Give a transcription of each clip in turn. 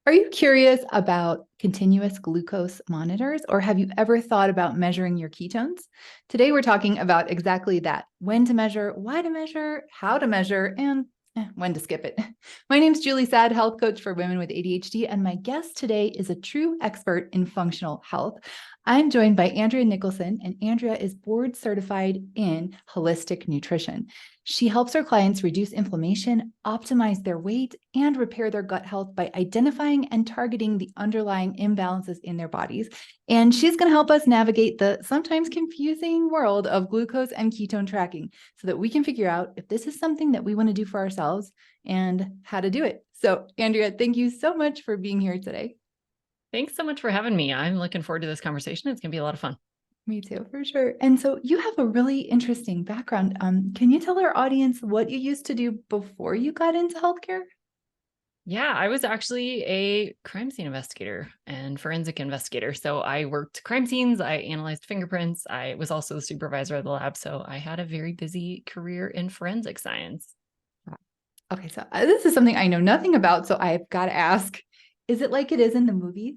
Are you curious about continuous glucose monitors, or have you ever thought about measuring your ketones? Today, we're talking about exactly that: when to measure, why to measure, how to measure, and when to skip it. My name's Julie Saad, health coach for women with ADHD, and my guest today is a true expert in functional health. I'm joined by Andrea Nicholson, and Andrea is board certified in holistic nutrition. She helps her clients reduce inflammation, optimize their weight, and repair their gut health by identifying and targeting the underlying imbalances in their bodies. And she's going to help us navigate the sometimes confusing world of glucose and ketone tracking so that we can figure out if this is something that we want to do for ourselves and how to do it. So, Andrea, thank you so much for being here today. Thanks so much for having me. I'm looking forward to this conversation. It's going to be a lot of fun. Me too, for sure. And so you have a really interesting background. Can you tell our audience what you used to do before you got into healthcare? Yeah, I was actually a crime scene investigator and forensic investigator. So I worked crime scenes, I analyzed fingerprints, I was also the supervisor of the lab. So I had a very busy career in forensic science. Okay, so this is something I know nothing about, so I've got to ask, is it like it is in the movies?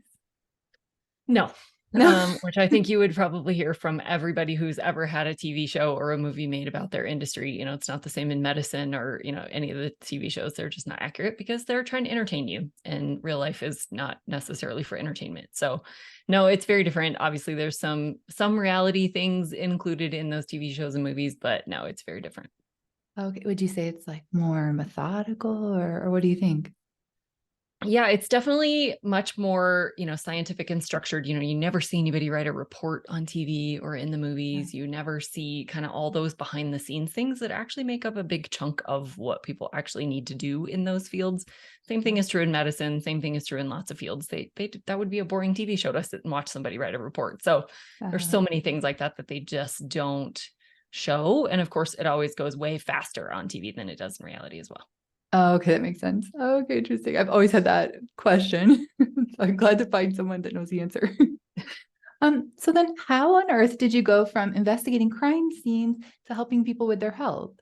No, No. which I think you would probably hear from everybody who's ever had a TV show or a movie made about their industry. It's not the same in medicine or, any of the TV shows. They're just not accurate because they're trying to entertain you, and real life is not necessarily for entertainment. So no, it's very different. Obviously, there's some reality things included in those TV shows and movies, but no, it's very different. Okay, would you say it's like more methodical or what do you think? Yeah, it's definitely much more, scientific and structured. You never see anybody write a report on TV or in the movies. You never see kind of all those behind the scenes things that actually make up a big chunk of what people actually need to do in those fields. Same thing is true in medicine. Same thing is true in lots of fields. That would be a boring TV show to sit and watch somebody write a report. So there's Uh, so many things like that that they just don't show. And of course, it always goes way faster on TV than it does in reality as well. oh, okay, that makes sense. Oh, okay, interesting. I've always had that question. So I'm glad to find someone that knows the answer. So then how on earth did you go from investigating crime scenes to helping people with their health?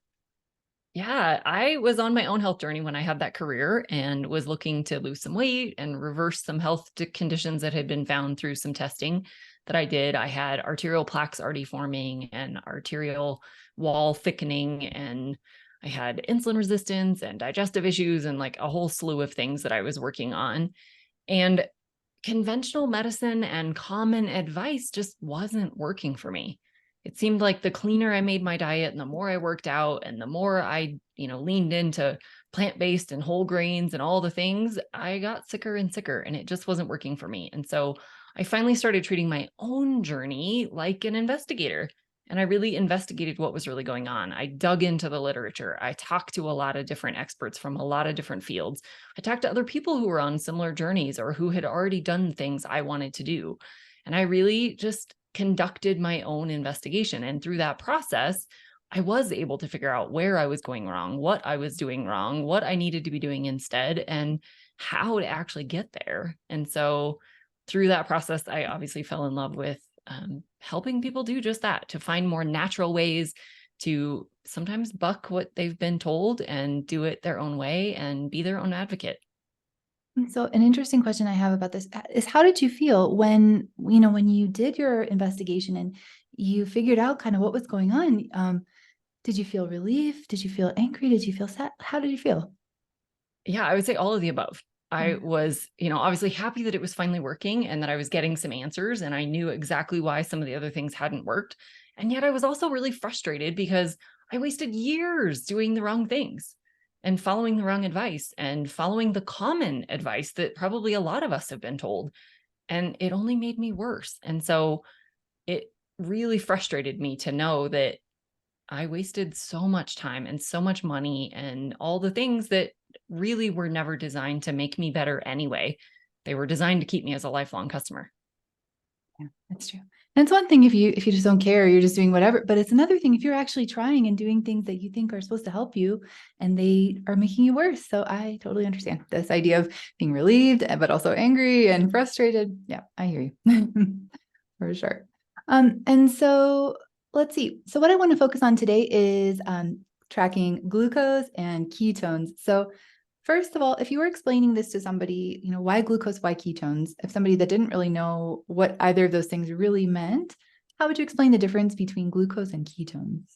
Yeah, I was on my own health journey when I had that career and was looking to lose some weight and reverse some health conditions that had been found through some testing that I did. I had arterial plaques already forming and arterial wall thickening, and I had insulin resistance and digestive issues and like a whole slew of things that I was working on. And conventional medicine and common advice just wasn't working for me. It seemed like the cleaner I made my diet and the more I worked out and the more I, leaned into plant-based and whole grains and all the things, I got sicker and sicker, and it just wasn't working for me. And so I finally started treating my own journey like an investigator. And I really investigated what was really going on. I dug into the literature. I talked to a lot of different experts from a lot of different fields. I talked to other people who were on similar journeys or who had already done things I wanted to do. And I really just conducted my own investigation. And through that process, I was able to figure out where I was going wrong, what I was doing wrong, what I needed to be doing instead, and how to actually get there. And so through that process, I obviously fell in love with helping people do just that, to find more natural ways to sometimes buck what they've been told and do it their own way and be their own advocate. And so an interesting question I have about this is how did you feel when you did your investigation and you figured out kind of what was going on? Did you feel relief? Did you feel angry? Did you feel sad? How did you feel? Yeah, I would say all of the above. I Mm. was, obviously happy that it was finally working and that I was getting some answers and I knew exactly why some of the other things hadn't worked. And yet I was also really frustrated because I wasted years doing the wrong things and following the wrong advice and following the common advice that probably a lot of us have been told. And it only made me worse. And so it really frustrated me to know that I wasted so much time and so much money and all the things that really were never designed to make me better anyway. They were designed to keep me as a lifelong customer. Yeah, that's true. And it's one thing if you just don't care, you're just doing whatever. But it's another thing if you're actually trying and doing things that you think are supposed to help you and they are making you worse. So I totally understand this idea of being relieved, but also angry and frustrated. Yeah, I hear you for sure. And so let's see. So what I want to focus on today is tracking glucose and ketones. So First of all, if you were explaining this to somebody, why glucose, why ketones, if somebody that didn't really know what either of those things really meant, how would you explain the difference between glucose and ketones?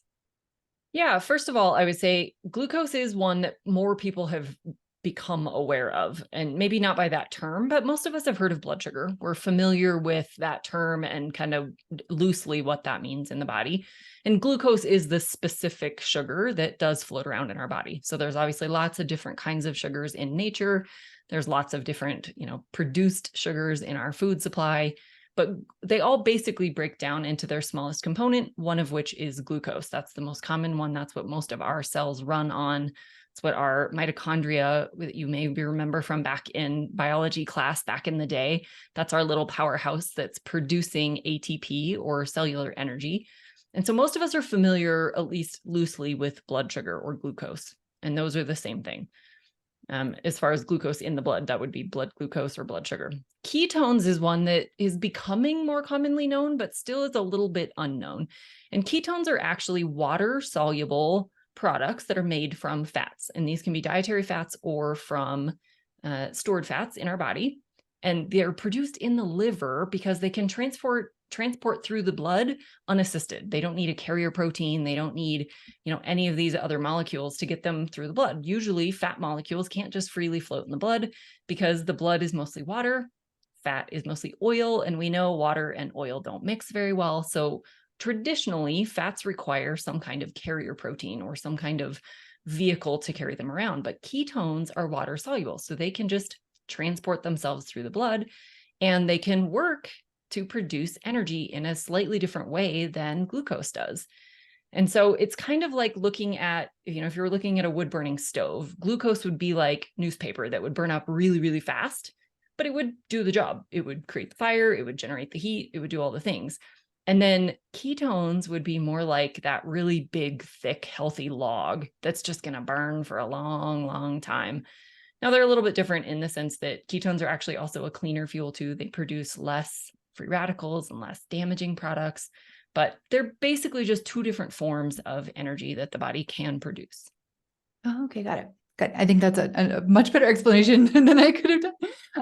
Yeah, first of all, I would say glucose is one that more people have become aware of, and maybe not by that term, but most of us have heard of blood sugar. We're familiar with that term and kind of loosely what that means in the body. And glucose is the specific sugar that does float around in our body. So there's obviously lots of different kinds of sugars in nature. There's lots of different, produced sugars in our food supply, but they all basically break down into their smallest component, one of which is glucose. That's the most common one. That's what most of our cells run on. It's what our mitochondria, you maybe remember from back in biology class back in the day, that's our little powerhouse that's producing ATP or cellular energy. And so most of us are familiar, at least loosely, with blood sugar or glucose. And those are the same thing. As far as glucose in the blood, that would be blood glucose or blood sugar. Ketones is one that is becoming more commonly known, but still is a little bit unknown. And ketones are actually water-soluble products that are made from fats. And these can be dietary fats or from stored fats in our body. And they're produced in the liver because they can transport through the blood unassisted. They don't need a carrier protein. They don't need, any of these other molecules to get them through the blood. Usually fat molecules can't just freely float in the blood because the blood is mostly water. Fat is mostly oil. And we know water and oil don't mix very well. So traditionally, fats require some kind of carrier protein or some kind of vehicle to carry them around. But ketones are water soluble. So they can just transport themselves through the blood, and they can work to produce energy in a slightly different way than glucose does. And so it's kind of like looking at, if you're looking at a wood burning stove, glucose would be like newspaper that would burn up really, really fast, but it would do the job. It would create the fire, it would generate the heat, it would do all the things. And then ketones would be more like that really big, thick, healthy log that's just going to burn for a long, long time. Now, they're a little bit different in the sense that ketones are actually also a cleaner fuel too. They produce less free radicals and less damaging products, but they're basically just two different forms of energy that the body can produce. Oh, okay, got it. Good. I think that's a much better explanation than I could have done.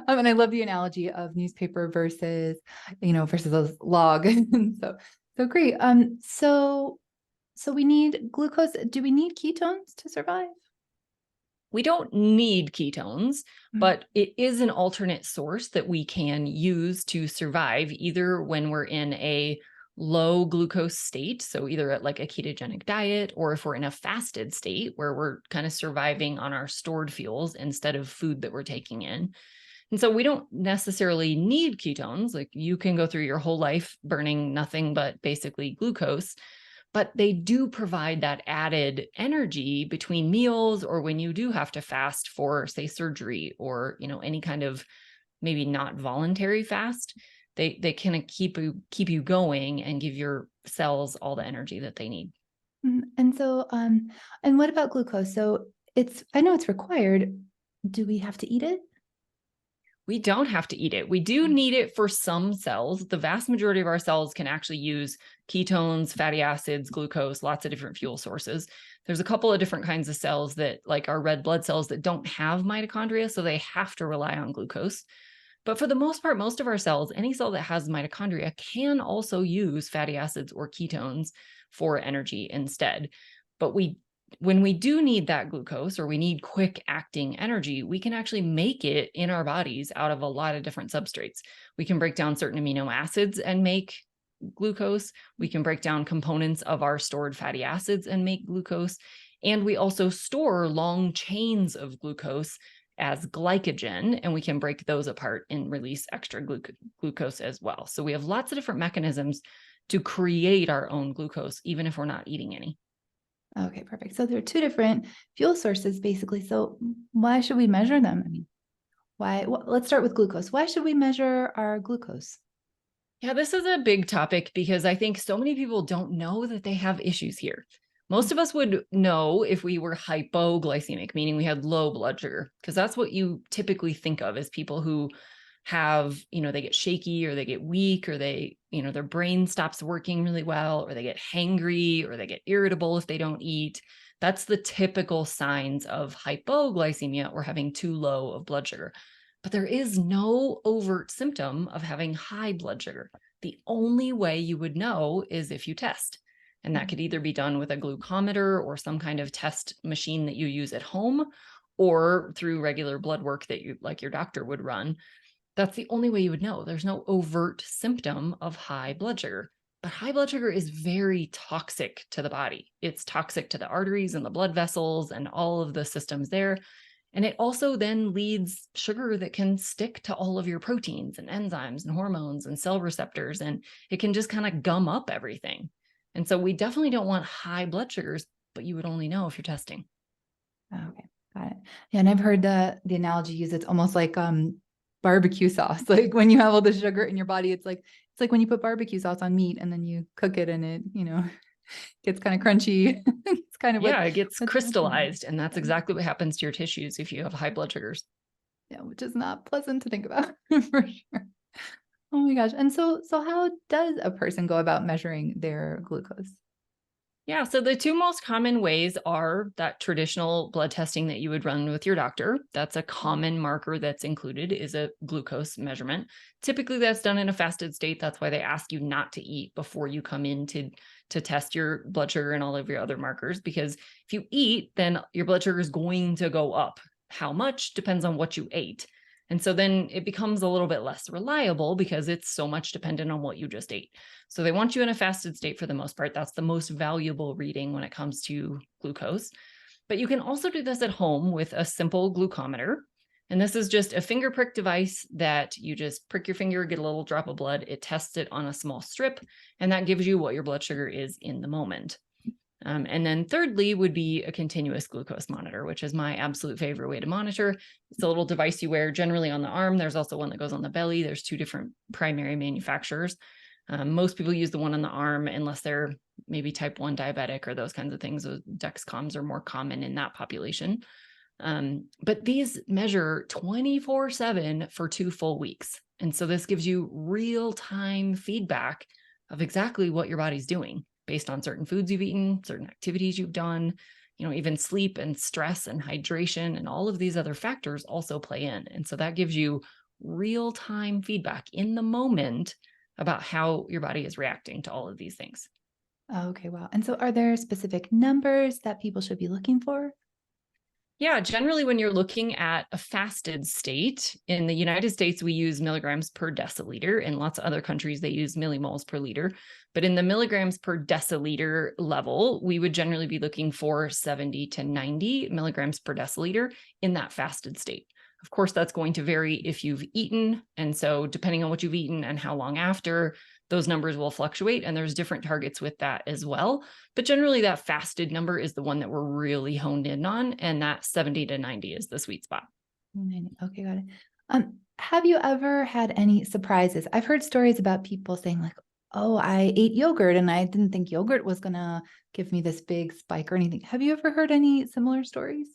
And I love the analogy of newspaper versus a log. So great. So we need glucose. Do we need ketones to survive? We don't need ketones, but it is an alternate source that we can use to survive, either when we're in a low glucose state, so either at like a ketogenic diet, or if we're in a fasted state where we're kind of surviving on our stored fuels instead of food that we're taking in. And so we don't necessarily need ketones. Like, you can go through your whole life burning nothing but basically glucose, but they do provide that added energy between meals, or when you do have to fast for, say, surgery, or, any kind of maybe not voluntary fast. They can keep you going and give your cells all the energy that they need. And so, and what about glucose? So I know it's required. Do we have to eat it? We don't have to eat it. We do need it for some cells. The vast majority of our cells can actually use ketones, fatty acids, glucose, lots of different fuel sources. There's a couple of different kinds of cells that, like our red blood cells, that don't have mitochondria, so they have to rely on glucose. But for the most part, most of our cells, any cell that has mitochondria, can also use fatty acids or ketones for energy instead. But when we do need that glucose, or we need quick acting energy, we can actually make it in our bodies out of a lot of different substrates. We can break down certain amino acids and make glucose. We can break down components of our stored fatty acids and make glucose. And we also store long chains of glucose as glycogen, and we can break those apart and release extra glucose as well. So we have lots of different mechanisms to create our own glucose, even if we're not eating any. Okay, perfect. So there are two different fuel sources, basically. So why should we measure them? I mean, why? Well, let's start with glucose. Why should we measure our glucose? Yeah, this is a big topic because I think so many people don't know that they have issues here. Most of us would know if we were hypoglycemic, meaning we had low blood sugar, because that's what you typically think of as people who have, they get shaky or they get weak or they, their brain stops working really well, or they get hangry or they get irritable if they don't eat. That's the typical signs of hypoglycemia or having too low of blood sugar. But there is no overt symptom of having high blood sugar. The only way you would know is if you test. And that could either be done with a glucometer or some kind of test machine that you use at home, or through regular blood work that you, like your doctor would run. That's the only way you would know. There's no overt symptom of high blood sugar. But high blood sugar is very toxic to the body. It's toxic to the arteries and the blood vessels and all of the systems there. And it also then leads sugar that can stick to all of your proteins and enzymes and hormones and cell receptors, and it can just kind of gum up everything. And so we definitely don't want high blood sugars, but you would only know if you're testing. Okay, got it. Yeah, and I've heard the analogy used. It's almost like barbecue sauce. Like when you have all the sugar in your body, it's like when you put barbecue sauce on meat and then you cook it and it, gets kind of crunchy. It's kind of it gets what's crystallized, and that's exactly what happens to your tissues if you have high blood sugars. Yeah, which is not pleasant to think about for sure. Oh my gosh. And so how does a person go about measuring their glucose? Yeah, so the two most common ways are that traditional blood testing that you would run with your doctor. That's a common marker that's included, is a glucose measurement. Typically that's done in a fasted state. That's why they ask you not to eat before you come in to test your blood sugar and all of your other markers, because if you eat, then your blood sugar is going to go up. How much depends on what you ate. And so then it becomes a little bit less reliable because it's so much dependent on what you just ate. So they want you in a fasted state for the most part. That's the most valuable reading when it comes to glucose. But you can also do this at home with a simple glucometer. And this is just a finger prick device that you just prick your finger, get a little drop of blood. It tests it on a small strip, and that gives you what your blood sugar is in the moment. And then thirdly would be a continuous glucose monitor, which is my absolute favorite way to monitor. It's a little device you wear generally on the arm. There's also one that goes on the belly. There's two different primary manufacturers. Most people use the one on the arm unless they're maybe type 1 diabetic or those kinds of things. Those Dexcoms are more common in that population. But these measure 24/7 for 2 full weeks. And so this gives you real-time feedback of exactly what your body's doing based on certain foods you've eaten, certain activities you've done, even sleep and stress and hydration and all of these other factors also play in. And so that gives you real-time feedback in the moment about how your body is reacting to all of these things. Okay, wow. And so are there specific numbers that people should be looking for? Yeah, generally when you're looking at a fasted state, in the United States, we use milligrams per deciliter. In lots of other countries, they use millimoles per liter. But in the milligrams per deciliter level, we would generally be looking for 70 to 90 milligrams per deciliter in that fasted state. Of course, that's going to vary if you've eaten. And so depending on what you've eaten and how long after, those numbers will fluctuate, and there's different targets with that as well. But generally that fasted number is the one that we're really honed in on, and that 70 to 90 is the sweet spot. Okay, got it. Have you ever had any surprises? I've heard stories about people saying like, oh, I ate yogurt and I didn't think yogurt was gonna give me this big spike or anything. Have you ever heard any similar stories?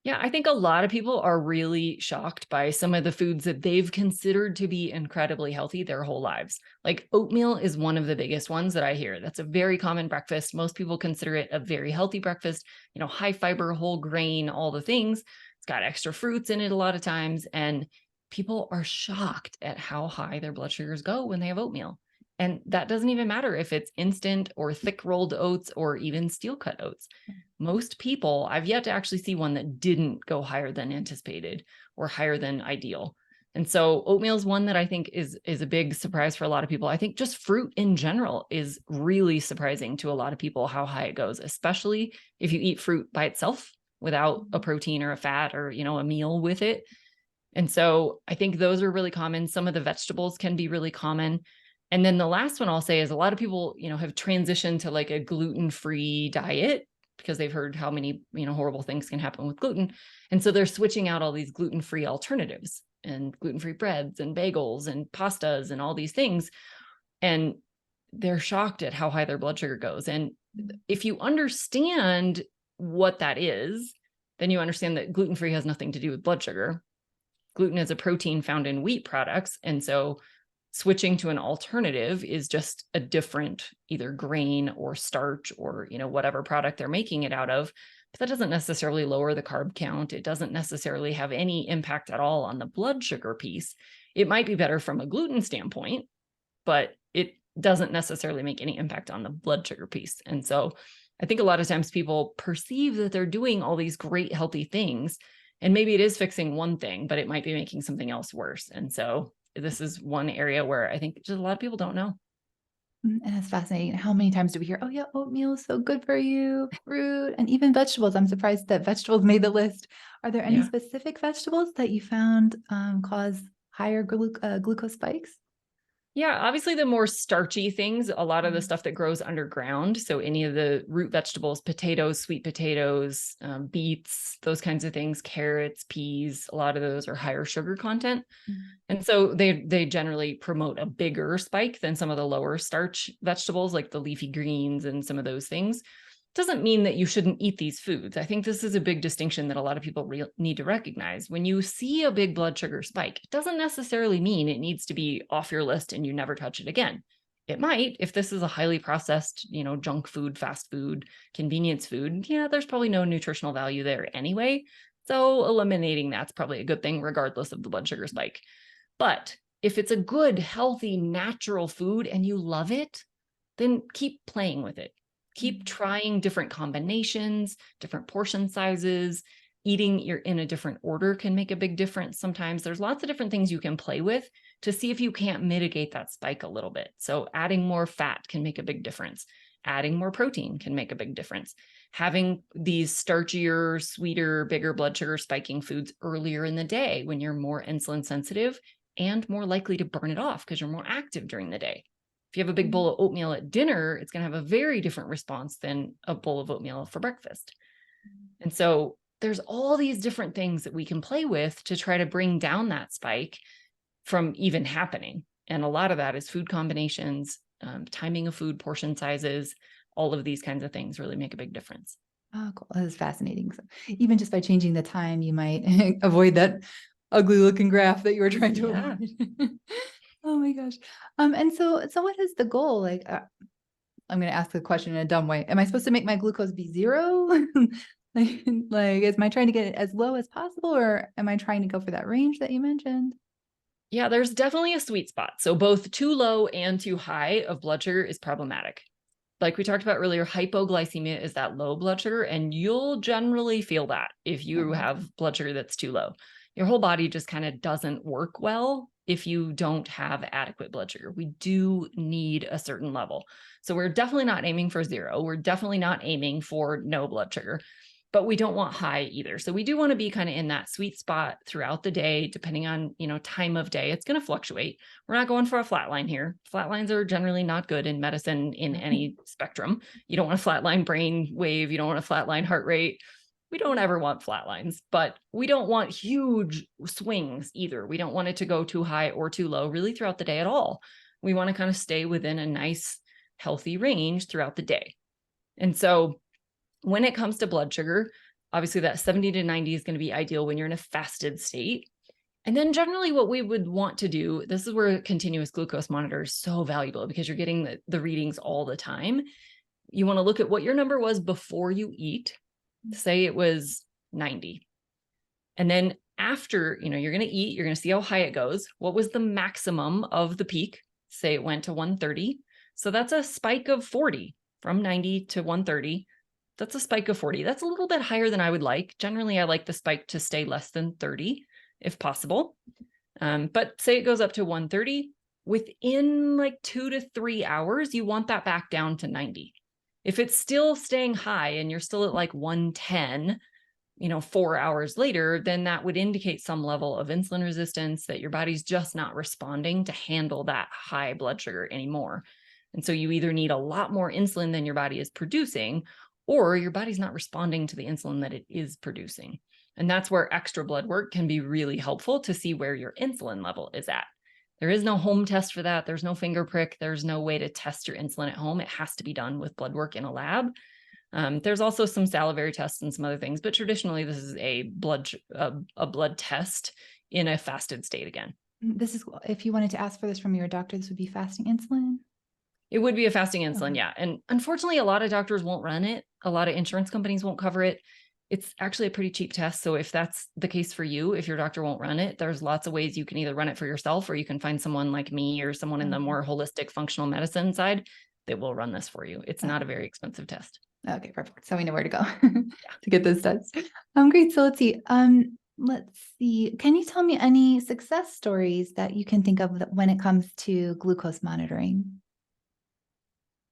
Yeah, I think a lot of people are really shocked by some of the foods that they've considered to be incredibly healthy their whole lives. Like oatmeal is one of the biggest ones that I hear. That's a very common breakfast. Most people consider it a very healthy breakfast, high fiber, whole grain, all the things. It's got extra fruits in it a lot of times. And people are shocked at how high their blood sugars go when they have oatmeal. And that doesn't even matter if it's instant or thick rolled oats or even steel cut oats. Most people, I've yet to actually see one that didn't go higher than anticipated or higher than ideal. And so oatmeal is one that I think is a big surprise for a lot of people. I think just fruit in general is really surprising to a lot of people how high it goes, especially if you eat fruit by itself without a protein or a fat or, a meal with it. And so I think those are really common. Some of the vegetables can be really common. And then the last one I'll say is a lot of people, have transitioned to like a gluten-free diet because they've heard how many, horrible things can happen with gluten. And so they're switching out all these gluten-free alternatives and gluten-free breads and bagels and pastas and all these things. And they're shocked at how high their blood sugar goes. And if you understand what that is, then you understand that gluten-free has nothing to do with blood sugar. Gluten is a protein found in wheat products. And so switching to an alternative is just a different either grain or starch or, whatever product they're making it out of. But that doesn't necessarily lower the carb count. It doesn't necessarily have any impact at all on the blood sugar piece. It might be better from a gluten standpoint, but it doesn't necessarily make any impact on the blood sugar piece. And so I think a lot of times people perceive that they're doing all these great healthy things, and maybe it is fixing one thing, but it might be making something else worse. And so this is one area where I think just a lot of people don't know. And it's fascinating. How many times do we hear, oh yeah, oatmeal is so good for you, fruit, and even vegetables. I'm surprised that vegetables made the list. Are there any Yeah. specific vegetables that you found cause higher glucose spikes? Yeah, obviously the more starchy things, a lot of the stuff that grows underground. So any of the root vegetables, potatoes, sweet potatoes, beets, those kinds of things, carrots, peas, a lot of those are higher sugar content. And so they generally promote a bigger spike than some of the lower starch vegetables, like the leafy greens and some of those things. Doesn't mean that you shouldn't eat these foods. I think this is a big distinction that a lot of people need to recognize. When you see a big blood sugar spike, it doesn't necessarily mean it needs to be off your list and you never touch it again. It might, if this is a highly processed, junk food, fast food, convenience food, yeah, there's probably no nutritional value there anyway. So eliminating that's probably a good thing, regardless of the blood sugar spike. But if it's a good, healthy, natural food and you love it, then keep playing with it. Keep trying different combinations, different portion sizes. Eating in a different order can make a big difference. Sometimes there's lots of different things you can play with to see if you can't mitigate that spike a little bit. So adding more fat can make a big difference. Adding more protein can make a big difference. Having these starchier, sweeter, bigger blood sugar spiking foods earlier in the day when you're more insulin sensitive and more likely to burn it off because you're more active during the day. If you have a big bowl of oatmeal at dinner, it's going to have a very different response than a bowl of oatmeal for breakfast. And so there's all these different things that we can play with to try to bring down that spike from even happening. And a lot of that is food combinations, timing of food, portion sizes, all of these kinds of things really make a big difference. Oh, cool. That is fascinating. So even just by changing the time, you might avoid that ugly looking graph that you were trying to avoid. Oh my gosh. And so what is the goal? Like, I'm going to ask the question in a dumb way. Am I supposed to make my glucose be zero? like, am I trying to get it as low as possible, or am I trying to go for that range that you mentioned? Yeah, there's definitely a sweet spot. So both too low and too high of blood sugar is problematic. Like we talked about earlier, hypoglycemia is that low blood sugar, and you'll generally feel that if you have blood sugar that's too low. Your whole body just kind of doesn't work well if you don't have adequate blood sugar. We do need a certain level. So we're definitely not aiming for zero. We're definitely not aiming for no blood sugar, but we don't want high either. So we do want to be kind of in that sweet spot throughout the day, depending on, time of day. It's going to fluctuate. We're not going for a flat line here. Flat lines are generally not good in medicine in any spectrum. You don't want a flatline brain wave. You don't want a flatline heart rate. We don't ever want flat lines, but we don't want huge swings either. We don't want it to go too high or too low really throughout the day at all. We want to kind of stay within a nice, healthy range throughout the day. And so when it comes to blood sugar, obviously that 70 to 90 is going to be ideal when you're in a fasted state. And then generally what we would want to do, this is where a continuous glucose monitor is so valuable because you're getting the readings all the time. You want to look at what your number was before you eat. Say it was 90. And then after, you're going to eat, you're going to see how high it goes. What was the maximum of the peak? Say it went to 130. So that's a spike of 40 from 90 to 130. That's a spike of 40. That's a little bit higher than I would like. Generally, I like the spike to stay less than 30 if possible. But say it goes up to 130, within like 2 to 3 hours, you want that back down to 90. If it's still staying high and you're still at like 110, 4 hours later, then that would indicate some level of insulin resistance, that your body's just not responding to handle that high blood sugar anymore. And so you either need a lot more insulin than your body is producing, or your body's not responding to the insulin that it is producing. And that's where extra blood work can be really helpful to see where your insulin level is at. There is no home test for that. There's no finger prick. There's no way to test your insulin at home. It has to be done with blood work in a lab. There's also some salivary tests and some other things, but traditionally this is a blood test in a fasted state again. This is, if you wanted to ask for this from your doctor, this would be fasting insulin. It would be a fasting insulin, Okay. yeah. And unfortunately, a lot of doctors won't run it. A lot of insurance companies won't cover it. It's actually a pretty cheap test. So if that's the case for you, if your doctor won't run it, there's lots of ways you can either run it for yourself, or you can find someone like me or someone in the Okay. more holistic functional medicine side that will run this for you. It's not a very expensive test. Okay, perfect. So we know where to go Yeah. to get those tests. Great. So let's see. Can you tell me any success stories that you can think of when it comes to glucose monitoring?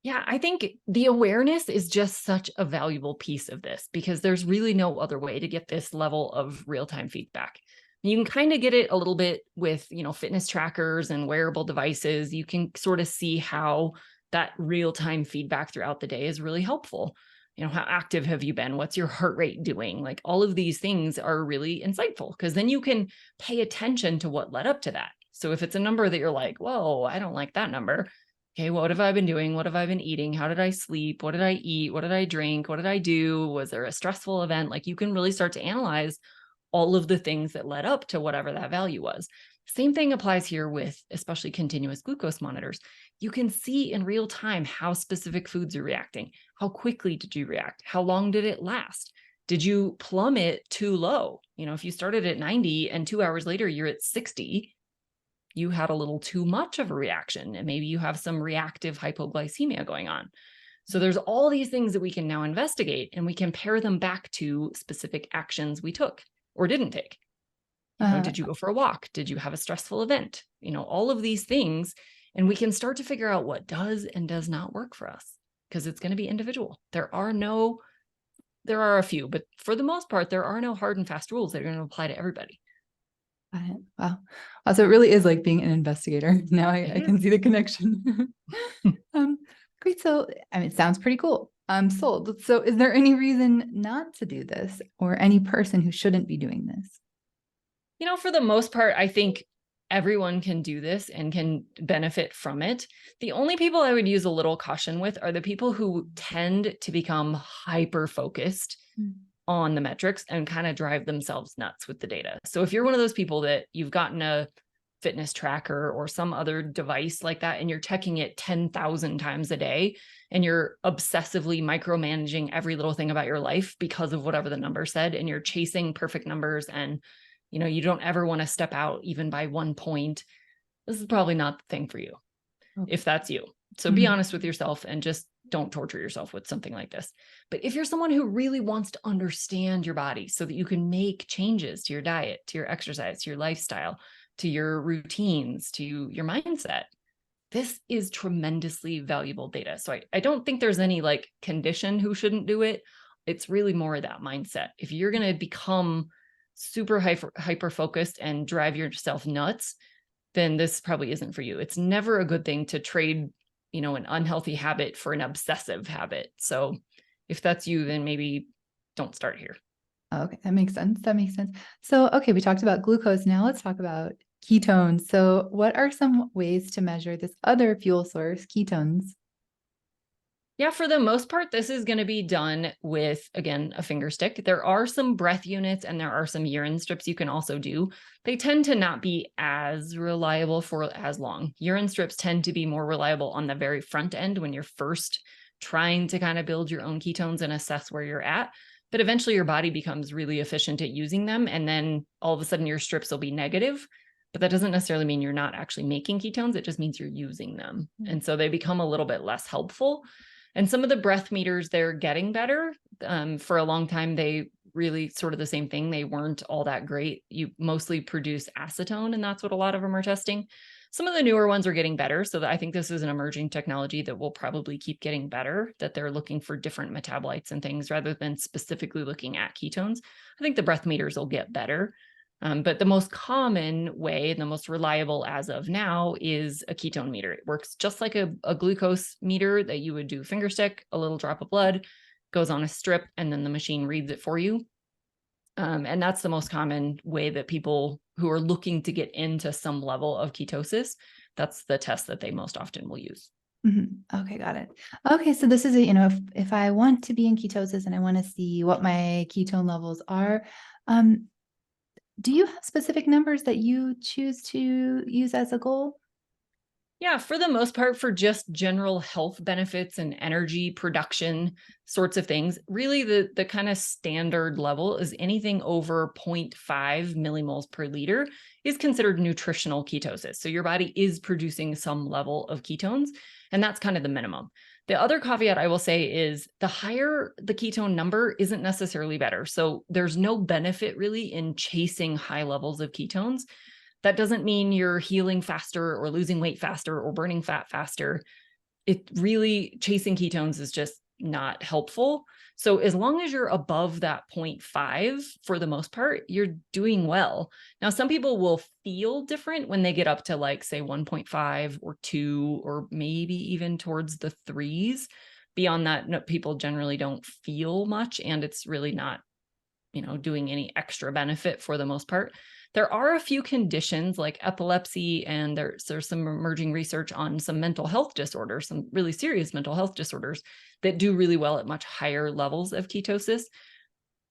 Yeah, I think the awareness is just such a valuable piece of this, because there's really no other way to get this level of real-time feedback. You can kind of get it a little bit with, fitness trackers and wearable devices. You can sort of see how that real-time feedback throughout the day is really helpful. How active have you been? What's your heart rate doing? Like, all of these things are really insightful, because then you can pay attention to what led up to that. So if it's a number that you're like, whoa, I don't like that number. Okay, what have I been doing? What have I been eating? How did I sleep? What did I eat? What did I drink? What did I do? Was there a stressful event? Like, you can really start to analyze all of the things that led up to whatever that value was. Same thing applies here with especially continuous glucose monitors. You can see in real time how specific foods are reacting. How quickly did you react? How long did it last? Did you plummet too low? If you started at 90 and 2 hours later you're at 60, you had a little too much of a reaction, and maybe you have some reactive hypoglycemia going on. So there's all these things that we can now investigate, and we can pair them back to specific actions we took or didn't take. Did you go for a walk? Did you have a stressful event? All of these things, and we can start to figure out what does and does not work for us, because it's going to be individual. There are a few, but for the most part, there are no hard and fast rules that are going to apply to everybody. Got it. Wow. So it really is like being an investigator. Now I can see the connection. Great. So, it sounds pretty cool. I'm sold. So is there any reason not to do this, or any person who shouldn't be doing this? For the most part, I think everyone can do this and can benefit from it. The only people I would use a little caution with are the people who tend to become hyper focused on the metrics and kind of drive themselves nuts with the data. So if you're one of those people that you've gotten a fitness tracker or some other device like that, and you're checking it 10,000 times a day, and you're obsessively micromanaging every little thing about your life because of whatever the number said, and you're chasing perfect numbers, and you don't ever want to step out even by 1 point, this is probably not the thing for you. Okay. If that's you. So be honest with yourself and just don't torture yourself with something like this. But if you're someone who really wants to understand your body so that you can make changes to your diet, to your exercise, to your lifestyle, to your routines, to your mindset, this is tremendously valuable data. So I don't think there's any like condition who shouldn't do it. It's really more of that mindset. If you're going to become super hyper focused and drive yourself nuts, then this probably isn't for you. It's never a good thing to trade, an unhealthy habit for an obsessive habit. So if that's you, then maybe don't start here. Okay, that makes sense. So, okay, we talked about glucose. Now let's talk about ketones. So what are some ways to measure this other fuel source, ketones? Yeah, for the most part, this is going to be done with, again, a finger stick. There are some breath units and there are some urine strips you can also do. They tend to not be as reliable for as long. Urine strips tend to be more reliable on the very front end when you're first trying to kind of build your own ketones and assess where you're at. But eventually your body becomes really efficient at using them. And then all of a sudden your strips will be negative. But that doesn't necessarily mean you're not actually making ketones. It just means you're using them. And so they become a little bit less helpful. And some of the breath meters, they're getting better. For a long time, they really sort of the same thing. They weren't all that great. You mostly produce acetone, and that's what a lot of them are testing. Some of the newer ones are getting better. So I think this is an emerging technology that will probably keep getting better, that they're looking for different metabolites and things rather than specifically looking at ketones. I think the breath meters will get better. But the most common way and the most reliable as of now is a ketone meter. It works just like a glucose meter that you would do finger stick, a little drop of blood, goes on a strip, and then the machine reads it for you. And that's the most common way that people who are looking to get into some level of ketosis, that's the test that they most often will use. Okay, got it. Okay, so this is if I want to be in ketosis and I want to see what my ketone levels are, Do you have specific numbers that you choose to use as a goal? Yeah, for the most part, for just general health benefits and energy production sorts of things, really the kind of standard level is anything over 0.5 millimoles per liter is considered nutritional ketosis. So your body is producing some level of ketones, and that's kind of the minimum. The other caveat I will say is the higher the ketone number isn't necessarily better. So there's no benefit really in chasing high levels of ketones. That doesn't mean you're healing faster or losing weight faster or burning fat faster. It really, chasing ketones is just not helpful. So as long as you're above that 0.5, for the most part, you're doing well. Now, some people will feel different when they get up to like, say, 1.5 or 2, or maybe even towards the threes. Beyond that, no, people generally don't feel much, and it's really not, doing any extra benefit for the most part. There are a few conditions like epilepsy, and there's some emerging research on some mental health disorders, some really serious mental health disorders that do really well at much higher levels of ketosis.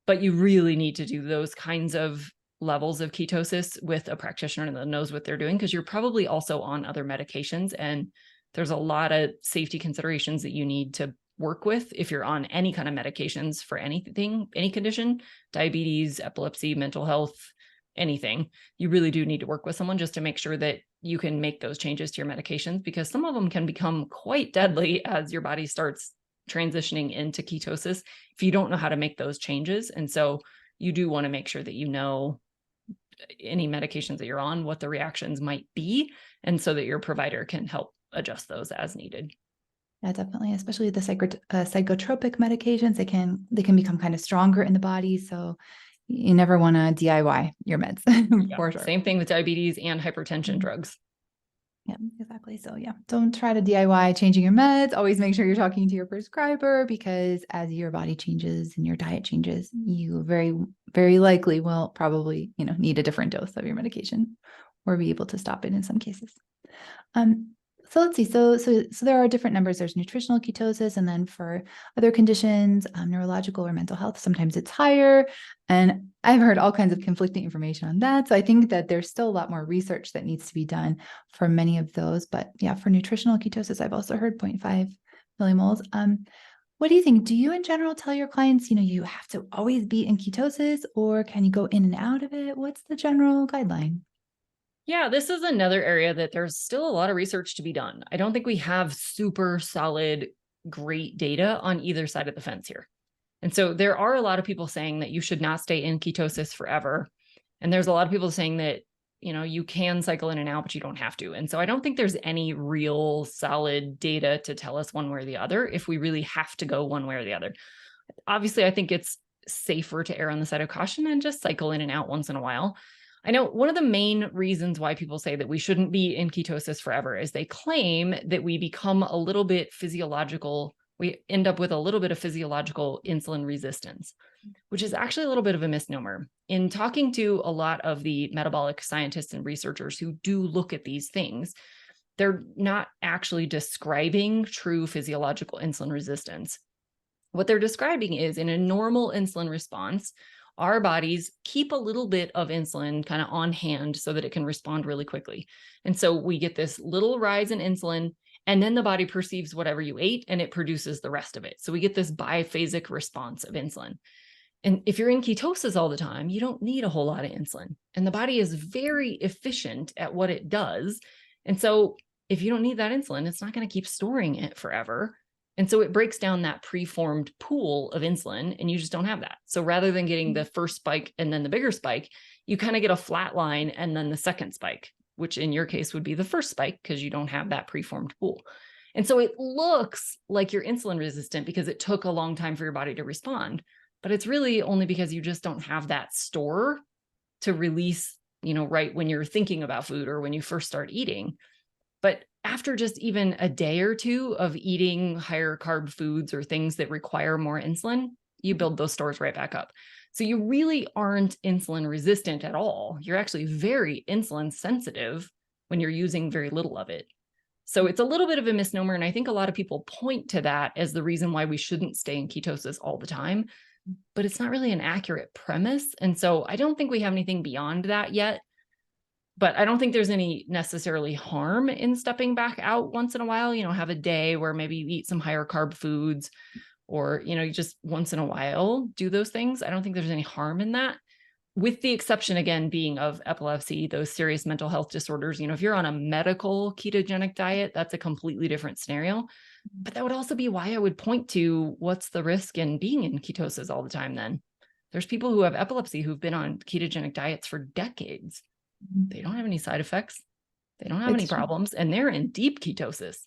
But you really need to do those kinds of levels of ketosis with a practitioner that knows what they're doing, because you're probably also on other medications, and there's a lot of safety considerations that you need to work with if you're on any kind of medications for anything, any condition, diabetes, epilepsy, mental health, anything. You really do need to work with someone just to make sure that you can make those changes to your medications, because some of them can become quite deadly as your body starts transitioning into ketosis if you don't know how to make those changes. And so you do want to make sure that you know any medications that you're on, what the reactions might be, and so that your provider can help adjust those as needed. Yeah, definitely, especially the psychotropic medications. They can become kind of stronger in the body, so you never want to DIY your meds Yeah, for sure. same thing with diabetes and hypertension drugs. Yeah, exactly. So yeah, don't try to DIY changing your meds. Always make sure you're talking to your prescriber, because as your body changes and your diet changes, you very, very likely will probably, need a different dose of your medication or be able to stop it in some cases. Um, so let's see. So there are different numbers. There's nutritional ketosis, and then for other conditions, neurological or mental health, sometimes it's higher. And I've heard all kinds of conflicting information on that. So I think that there's still a lot more research that needs to be done for many of those. But yeah, for nutritional ketosis, I've also heard 0.5 millimoles. What do you think? Do you in general tell your clients, you have to always be in ketosis, or can you go in and out of it? What's the general guideline? Yeah, this is another area that there's still a lot of research to be done. I don't think we have super solid, great data on either side of the fence here. And so there are a lot of people saying that you should not stay in ketosis forever. And there's a lot of people saying that, you can cycle in and out, but you don't have to. And so I don't think there's any real solid data to tell us one way or the other if we really have to go one way or the other. Obviously, I think it's safer to err on the side of caution and just cycle in and out once in a while. I know one of the main reasons why people say that we shouldn't be in ketosis forever is they claim that we become a little bit physiological. We end up with a little bit of physiological insulin resistance, which is actually a little bit of a misnomer. In talking to a lot of the metabolic scientists and researchers who do look at these things, they're not actually describing true physiological insulin resistance. What they're describing is, in a normal insulin response, our bodies keep a little bit of insulin kind of on hand so that it can respond really quickly. And so we get this little rise in insulin, and then the body perceives whatever you ate and it produces the rest of it. So we get this biphasic response of insulin. And if you're in ketosis all the time, you don't need a whole lot of insulin. And the body is very efficient at what it does. And so if you don't need that insulin, it's not going to keep storing it forever. And so it breaks down that preformed pool of insulin, and you just don't have that. So rather than getting the first spike and then the bigger spike, you kind of get a flat line and then the second spike, which in your case would be the first spike because you don't have that preformed pool. And so it looks like you're insulin resistant because it took a long time for your body to respond, but it's really only because you just don't have that store to release, right when you're thinking about food or when you first start eating. But after just even a day or two of eating higher carb foods or things that require more insulin, you build those stores right back up. So you really aren't insulin resistant at all. You're actually very insulin sensitive when you're using very little of it. So it's a little bit of a misnomer. And I think a lot of people point to that as the reason why we shouldn't stay in ketosis all the time. but it's not really an accurate premise. And so I don't think we have anything beyond that yet. But I don't think there's any necessarily harm in stepping back out once in a while, have a day where maybe you eat some higher carb foods or, you just once in a while do those things. I don't think there's any harm in that, with the exception, again, being of epilepsy, those serious mental health disorders. If you're on a medical ketogenic diet, that's a completely different scenario. But that would also be why I would point to what's the risk in being in ketosis all the time then. There's people who have epilepsy who've been on ketogenic diets for decades. They don't have any side effects. They don't have any problems, and they're in deep ketosis.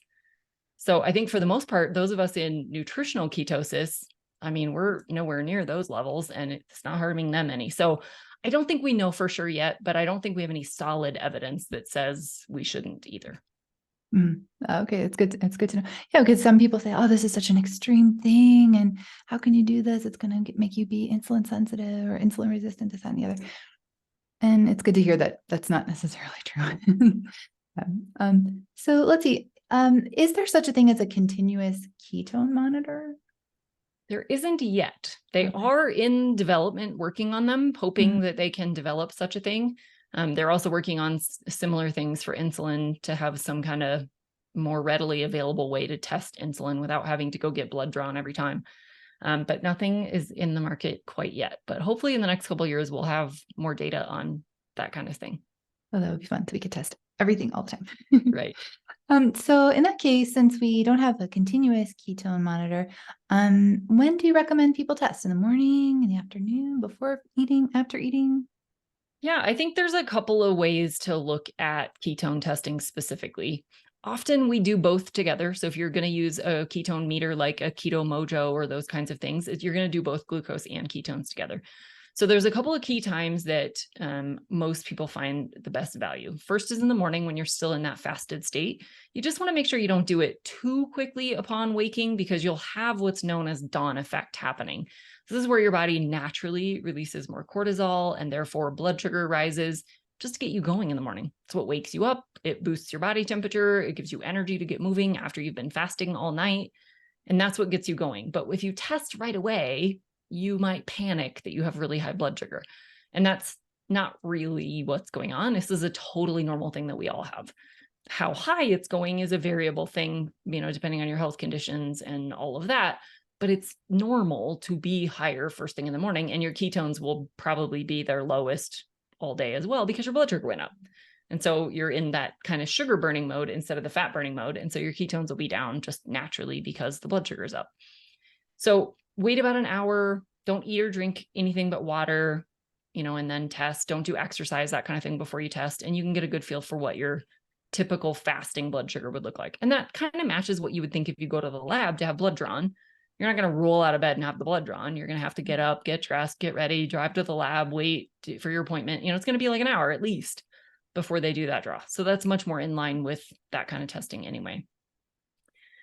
So I think for the most part, those of us in nutritional ketosis, we're nowhere near those levels and it's not harming them any. So I don't think we know for sure yet, but I don't think we have any solid evidence that says we shouldn't either. Okay, it's good. It's good to know. Yeah, because some people say, "Oh, this is such an extreme thing, and how can you do this? It's going to make you be insulin sensitive or insulin resistant to that and the other." And it's good to hear that that's not necessarily true. So let's see. Is there such a thing as a continuous ketone monitor? There isn't yet. They Okay. are in development, working on them, hoping that they can develop such a thing. They're also working on similar things for insulin to have some kind of more readily available way to test insulin without having to go get blood drawn every time. But nothing is in the market quite yet. But hopefully in the next couple of years, we'll have more data on that kind of thing. Well, that would be fun. So we could test everything all the time. Right. So in that case, since we don't have a continuous ketone monitor, when do you recommend people test? In the morning, in the afternoon, before eating, after eating? Yeah, I think there's a couple of ways to look at ketone testing specifically. Often we do both together. So if you're going to use a ketone meter like a Keto Mojo or those kinds of things, you're going to do both glucose and ketones together. So there's a couple of key times that most people find the best value. First is in the morning when you're still in that fasted state. You just want to make sure you don't do it too quickly upon waking, because you'll have what's known as dawn effect happening. This is where your body naturally releases more cortisol and therefore blood sugar rises just to get you going in the morning. It's what wakes you up. It boosts your body temperature. It gives you energy to get moving after you've been fasting all night. And that's what gets you going. But if you test right away, you might panic that you have really high blood sugar. And that's not really what's going on. This is a totally normal thing that we all have. How high it's going is a variable thing, depending on your health conditions and all of that. But it's normal to be higher first thing in the morning, and your ketones will probably be their lowest all day as well because your blood sugar went up. And so you're in that kind of sugar burning mode instead of the fat burning mode. And so your ketones will be down just naturally because the blood sugar is up. So wait about an hour, don't eat or drink anything but water, and then test. Don't do exercise, that kind of thing before you test. And you can get a good feel for what your typical fasting blood sugar would look like. And that kind of matches what you would think if you go to the lab to have blood drawn. You're not going to roll out of bed and have the blood drawn. You're going to have to get up, get dressed, get ready, drive to the lab, wait for your appointment. It's going to be like an hour at least before they do that draw. So that's much more in line with that kind of testing anyway.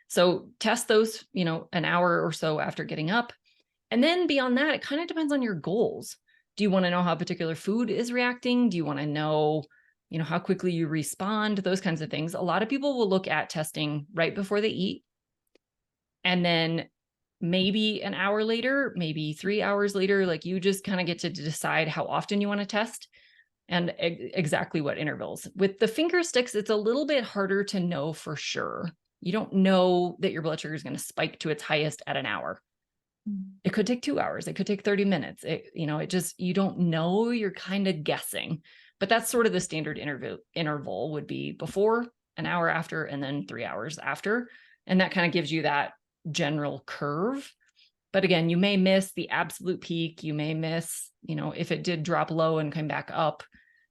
So test those, an hour or so after getting up. And then beyond that, it kind of depends on your goals. Do you want to know how a particular food is reacting? Do you want to know, how quickly you respond? Those kinds of things. A lot of people will look at testing right before they eat. And then maybe an hour later, maybe 3 hours later, like you just kind of get to decide how often you want to test and exactly what intervals. With the finger sticks, it's a little bit harder to know for sure. You don't know that your blood sugar is going to spike to its highest at an hour. It could take 2 hours. It could take 30 minutes. You don't know, you're kind of guessing, but that's sort of the standard interval would be before, an hour after, and then 3 hours after. And that kind of gives you that general curve. But again, you may miss the absolute peak. You may miss, if it did drop low and come back up,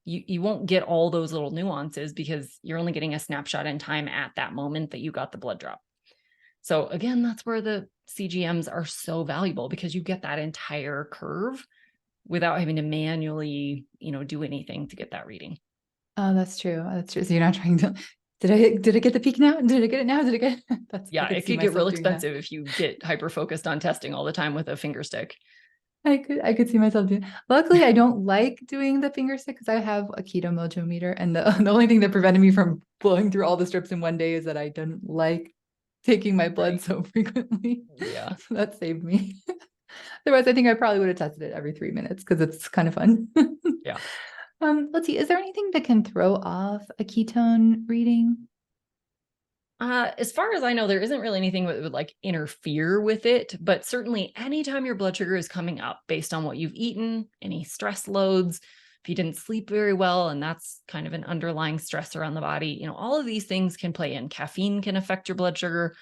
you won't get all those little nuances because you're only getting a snapshot in time at that moment that you got the blood drop. So again, that's where the CGMs are so valuable, because you get that entire curve without having to manually, do anything to get that reading. Oh, that's true. That's true. So you're not trying to, did I get the peak now? Did I get it now? Did I get it? It could get real expensive if you get hyper focused on testing all the time with a finger stick. I could see myself doing. Luckily, I don't like doing the finger stick because I have a Keto Mojo meter, and the only thing that prevented me from blowing through all the strips in one day is that I didn't like taking my blood so frequently. Yeah. So that saved me. Otherwise, I think I probably would have tested it every 3 minutes because it's kind of fun. Yeah. Let's see. Is there anything that can throw off a ketone reading? As far as I know, there isn't really anything that would like interfere with it, but certainly anytime your blood sugar is coming up based on what you've eaten, any stress loads, if you didn't sleep very well, and that's kind of an underlying stressor on the body, all of these things can play in. Caffeine can affect your blood sugar.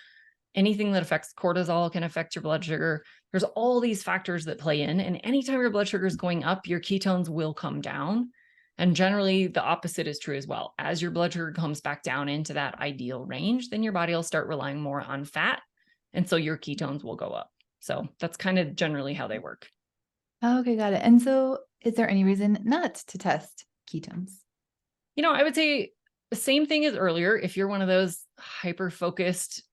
Anything that affects cortisol can affect your blood sugar. There's all these factors that play in. And anytime your blood sugar is going up, your ketones will come down. And generally, the opposite is true as well. As your blood sugar comes back down into that ideal range, then your body will start relying more on fat. And so your ketones will go up. So that's kind of generally how they work. Okay, got it. And so, is there any reason not to test ketones? I would say the same thing as earlier. If you're one of those hyper focused,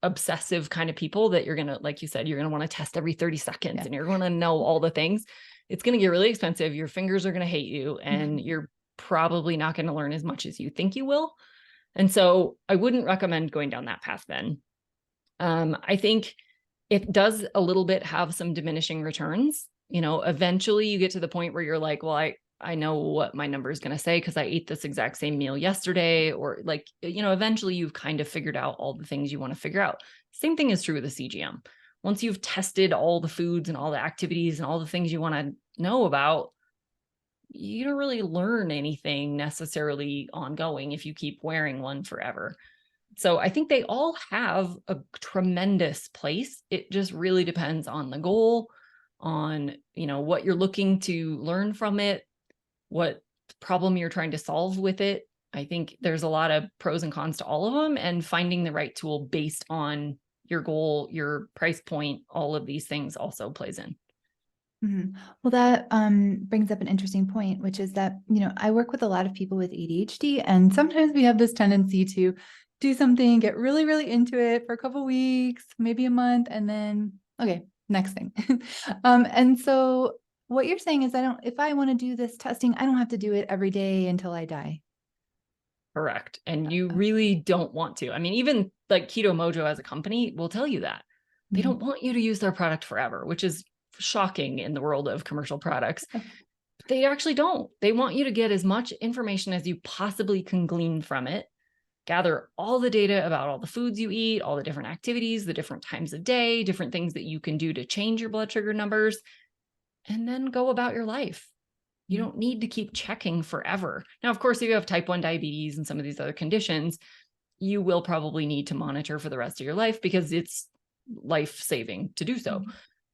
obsessive kind of people that you're going to, like you said, you're going to want to test every 30 seconds and you're going to know all the things, it's going to get really expensive. Your fingers are going to hate you and you're probably not going to learn as much as you think you will. And so I wouldn't recommend going down that path then. I think it does a little bit have some diminishing returns. Eventually you get to the point where you're like, well, I know what my number is going to say because I ate this exact same meal yesterday, or like, eventually you've kind of figured out all the things you want to figure out. Same thing is true with the CGM. Once you've tested all the foods and all the activities and all the things you want to know about, you don't really learn anything necessarily ongoing if you keep wearing one forever. So I think they all have a tremendous place. It just really depends on the goal, on, what you're looking to learn from it, what problem you're trying to solve with it. I think there's a lot of pros and cons to all of them, and finding the right tool based on your goal, your price point, all of these things also plays in. Well, that brings up an interesting point, which is that, I work with a lot of people with ADHD, and sometimes we have this tendency to do something, get really, really into it for a couple weeks, maybe a month, and then, okay, next thing. And so what you're saying is if I want to do this testing, I don't have to do it every day until I die. Correct. And you really don't want to. I mean, even like Keto Mojo as a company will tell you that. They don't want you to use their product forever, which is shocking in the world of commercial products. They actually don't. They want you to get as much information as you possibly can glean from it, gather all the data about all the foods you eat, all the different activities, the different times of day, different things that you can do to change your blood sugar numbers, and then go about your life. You don't need to keep checking forever. Now, of course, if you have type 1 diabetes and some of these other conditions, you will probably need to monitor for the rest of your life because it's life-saving to do so.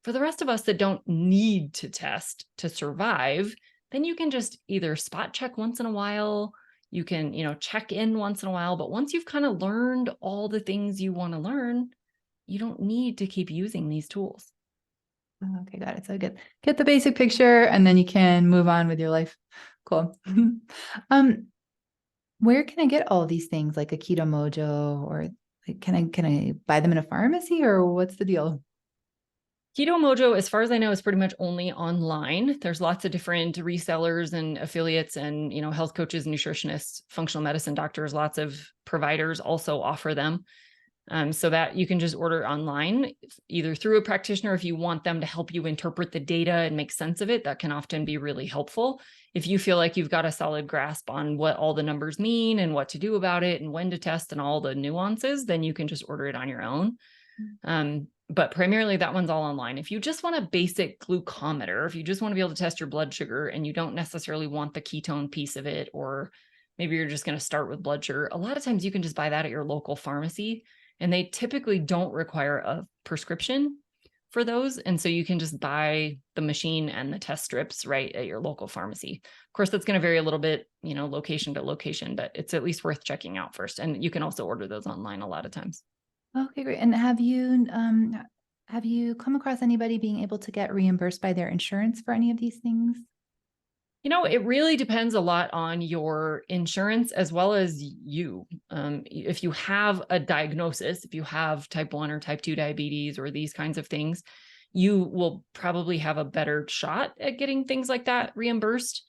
For the rest of us that don't need to test to survive, then you can just either spot check once in a while, you can, check in once in a while, but once you've kind of learned all the things you want to learn, you don't need to keep using these tools. Okay, got it. So get the basic picture and then you can move on with your life. Cool. Where can I get all these things like a Keto Mojo, or like, can I buy them in a pharmacy, or what's the deal? Keto Mojo, as far as I know, is pretty much only online. There's lots of different resellers and affiliates and, health coaches, nutritionists, functional medicine doctors, lots of providers also offer them. So that you can just order online, either through a practitioner. If you want them to help you interpret the data and make sense of it, that can often be really helpful. If you feel like you've got a solid grasp on what all the numbers mean and what to do about it and when to test and all the nuances, then you can just order it on your own. But primarily that one's all online. If you just want a basic glucometer, if you just want to be able to test your blood sugar and you don't necessarily want the ketone piece of it, or maybe you're just going to start with blood sugar, a lot of times you can just buy that at your local pharmacy. And they typically don't require a prescription for those. And so you can just buy the machine and the test strips right at your local pharmacy. Of course, that's going to vary a little bit, location to location, but it's at least worth checking out first. And you can also order those online a lot of times. Okay, great. And have you come across anybody being able to get reimbursed by their insurance for any of these things? It really depends a lot on your insurance as well as you. If you have a diagnosis, if you have type 1 or type 2 diabetes or these kinds of things, you will probably have a better shot at getting things like that reimbursed.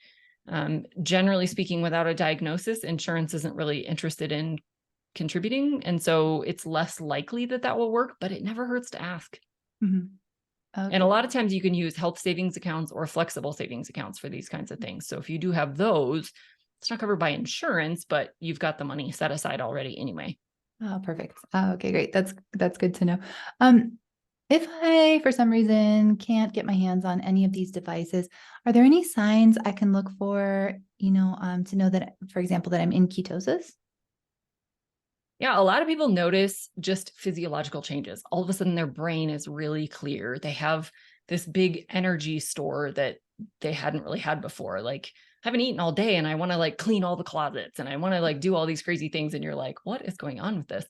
Generally speaking, without a diagnosis, insurance isn't really interested in contributing. And so it's less likely that will work, but it never hurts to ask. And a Okay. lot of times you can use health savings accounts or flexible savings accounts for these kinds of things. So if you do have those, it's not covered by insurance, but you've got the money set aside already anyway. Oh, perfect. Okay, great. That's good to know. Um, if I, for some reason, can't get my hands on any of these devices, are there any signs I can look for, to know that, for example, that I'm in ketosis? Yeah, a lot of people notice just physiological changes. All of a sudden, their brain is really clear. They have this big energy store that they hadn't really had before. Like, I haven't eaten all day and I want to like clean all the closets and I want to like do all these crazy things. And you're like, what is going on with this?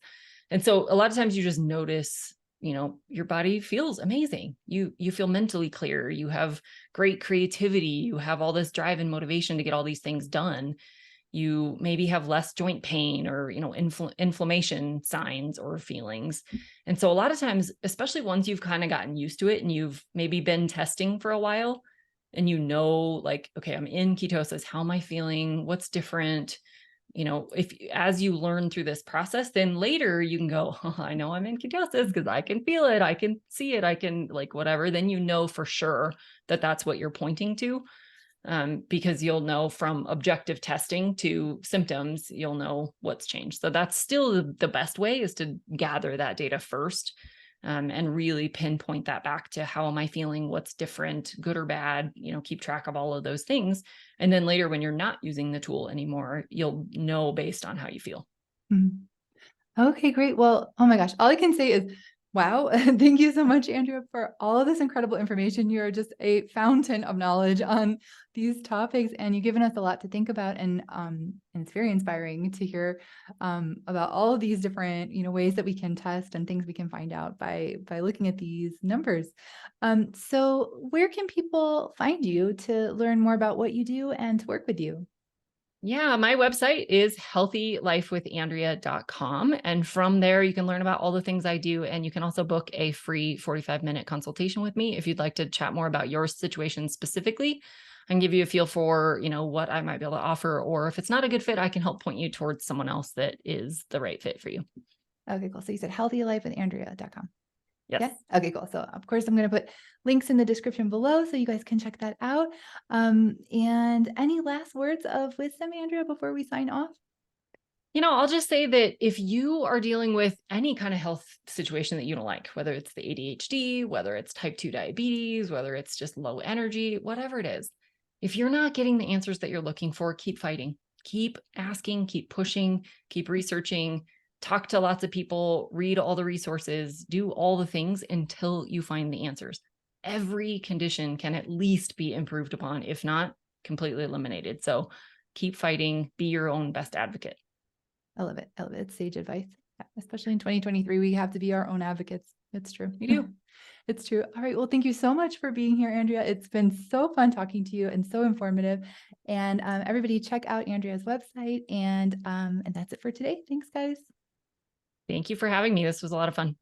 And so a lot of times you just notice, your body feels amazing. You feel mentally clear. You have great creativity. You have all this drive and motivation to get all these things done. You maybe have less joint pain or inflammation signs or feelings. And so a lot of times, especially once you've kind of gotten used to it and you've maybe been testing for a while and like, okay, I'm in ketosis, how am I feeling, what's different? If as you learn through this process, then later you can go, oh, I know I'm in ketosis because I can feel it, I can see it, I can like whatever. Then for sure that that's what you're pointing to, because you'll know from objective testing to symptoms, you'll know what's changed. So that's still the best way, is to gather that data first, and really pinpoint that back to how am I feeling, what's different, good or bad, keep track of all of those things. And then later when you're not using the tool anymore, you'll know based on how you feel. Mhm. Okay, great. Well, oh my gosh, all I can say is, wow. Thank you so much, Andrea, for all of this incredible information. You're just a fountain of knowledge on these topics, and you've given us a lot to think about. And it's very inspiring to hear about all of these different, ways that we can test and things we can find out by looking at these numbers. So where can people find you to learn more about what you do and to work with you? Yeah, my website is healthylifewithandrea.com. And from there, you can learn about all the things I do. And you can also book a free 45-minute consultation with me if you'd like to chat more about your situation specifically and give you a feel for, what I might be able to offer. Or if it's not a good fit, I can help point you towards someone else that is the right fit for you. Okay, cool. So you said healthylifewithandrea.com. Yes. Yeah. Okay, cool. So of course I'm going to put links in the description below so you guys can check that out. And any last words of wisdom, Andrea, before we sign off? I'll just say that if you are dealing with any kind of health situation that you don't like, whether it's the ADHD, whether it's type 2 diabetes, whether it's just low energy, whatever it is, if you're not getting the answers that you're looking for, keep fighting, keep asking, keep pushing, keep researching, talk to lots of people, read all the resources, do all the things until you find the answers. Every condition can at least be improved upon, if not completely eliminated. So keep fighting, be your own best advocate. I love it. I love it. It's sage advice. Yeah, especially in 2023, we have to be our own advocates. It's true. You do. It's true. All right. Well, thank you so much for being here, Andrea. It's been so fun talking to you and so informative. And everybody check out Andrea's website. And that's it for today. Thanks, guys. Thank you for having me. This was a lot of fun.